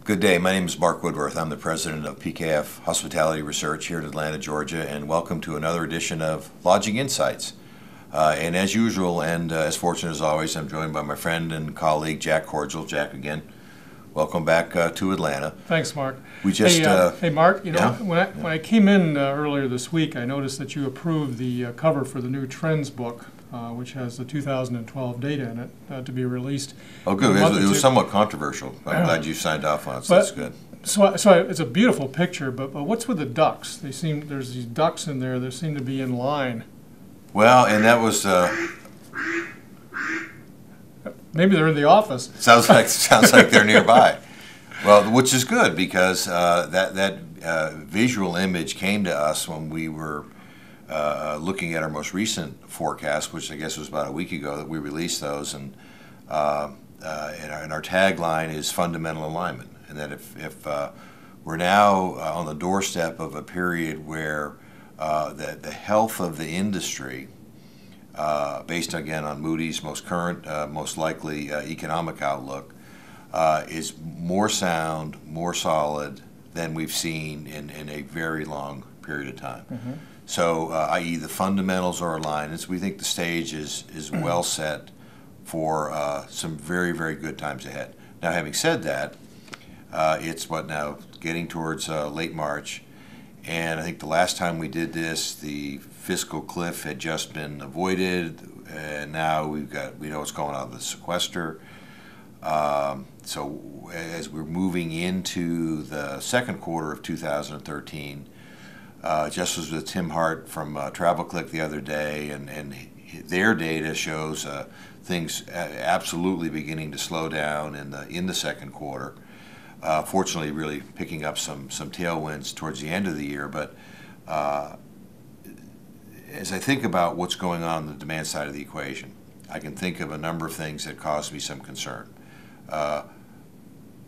Good day. My name is Mark Woodworth. I'm the president of PKF Hospitality Research here in Atlanta, Georgia, and welcome to another edition of Lodging Insights. And as usual, and as fortunate as always, I'm joined by my friend and colleague Jack Corgel. Jack, again, welcome back to Atlanta. Thanks, Mark. We just hey, Mark. You know, yeah? when I came in earlier this week, I noticed that you approved the cover for the new Trends book, which has the 2012 data in it to be released. Oh, good. It was somewhat controversial. I'm glad you signed off on it. So that's good. So it's a beautiful picture, but what's with the ducks? There's these ducks in there that seem to be in line. Well, and that was maybe they're in the office. Sounds like they're nearby. Well, which is good because that visual image came to us when we were looking at our most recent forecast, which I guess was about a week ago that we released those, and our tagline is fundamental alignment, and that if we're now on the doorstep of a period where the health of the industry, based again on Moody's most current, most likely economic outlook, is more sound, more solid than we've seen in a very long period of time. Mm-hmm. So, i.e. the fundamentals are aligned, and so we think the stage is well set for some very, very good times ahead. Now, having said that, it's getting towards late March, and I think the last time we did this, the fiscal cliff had just been avoided, and now we know what's going on with the sequester. So as we're moving into the second quarter of 2013, just was with Tim Hart from TravelClick the other day, and their data shows things absolutely beginning to slow down in the second quarter. Fortunately, really picking up some tailwinds towards the end of the year. But as I think about what's going on the demand side of the equation, I can think of a number of things that cause me some concern.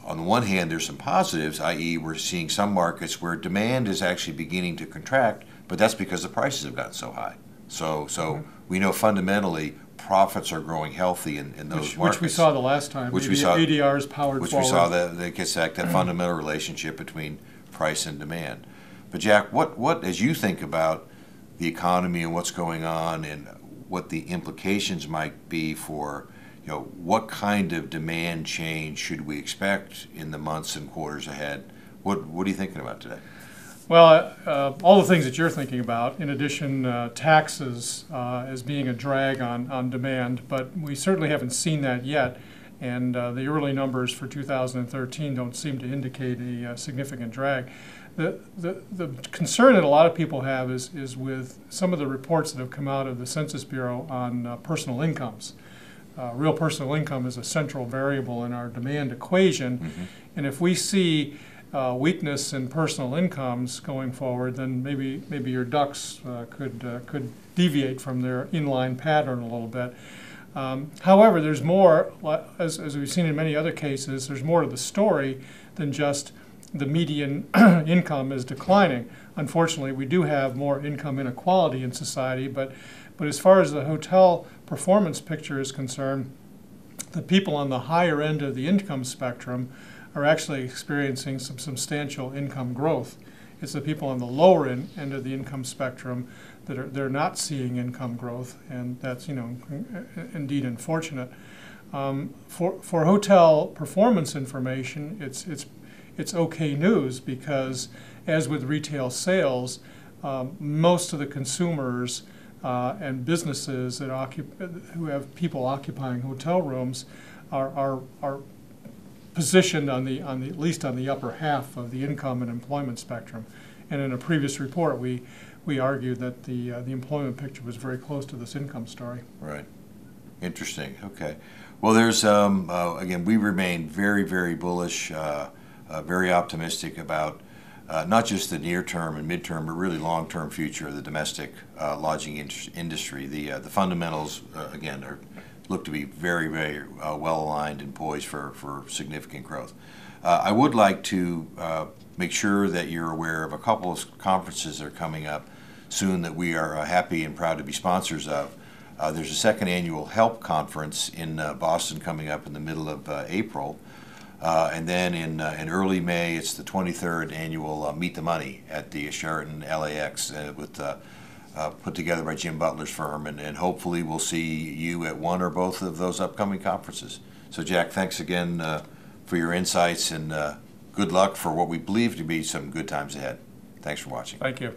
On the one hand, there's some positives, i.e. we're seeing some markets where demand is actually beginning to contract, but that's because the prices have gotten so high. So we know fundamentally profits are growing healthy in those markets. Which we saw the last time. Which we saw. ADRs powered which forward. we saw that gets that fundamental relationship between price and demand. But Jack, what as you think about the economy and what's going on and what the implications might be for, what kind of demand change should we expect in the months and quarters ahead? What are you thinking about today? Well, all the things that you're thinking about, in addition, taxes as being a drag on demand, but we certainly haven't seen that yet, and the early numbers for 2013 don't seem to indicate a significant drag. The concern that a lot of people have is with some of the reports that have come out of the Census Bureau on personal incomes. Real personal income is a central variable in our demand equation, mm-hmm. and if we see weakness in personal incomes going forward, then maybe your ducks could deviate from their inline pattern a little bit. However, there's more, as we've seen in many other cases, there's more to the story than just the median income is declining. Unfortunately, we do have more income inequality in society, but as far as the hotel performance picture is concerned, the people on the higher end of the income spectrum are actually experiencing some substantial income growth. It's the people on the lower end of the income spectrum that they're not seeing income growth, and that's indeed unfortunate. For hotel performance information, it's okay news because, as with retail sales, most of the consumers and businesses who have people occupying hotel rooms are positioned on at least on the upper half of the income and employment spectrum. And in a previous report, we argued that the employment picture was very close to this income story. Right. Interesting. Okay. Well, there's again, we remain very, very bullish, very optimistic about not just the near term and midterm, but really long term future of the domestic lodging industry. The fundamentals again look to be very, very well aligned and poised for significant growth. I would like to make sure that you're aware of a couple of conferences that are coming up soon that we are happy and proud to be sponsors of. There's a second annual HELP conference in Boston coming up in the middle of April. And then in early May, it's the 23rd annual Meet the Money at the Sheraton LAX put together by Jim Butler's firm. And hopefully we'll see you at one or both of those upcoming conferences. So Jack, thanks again for your insights, and good luck for what we believe to be some good times ahead. Thanks for watching. Thank you.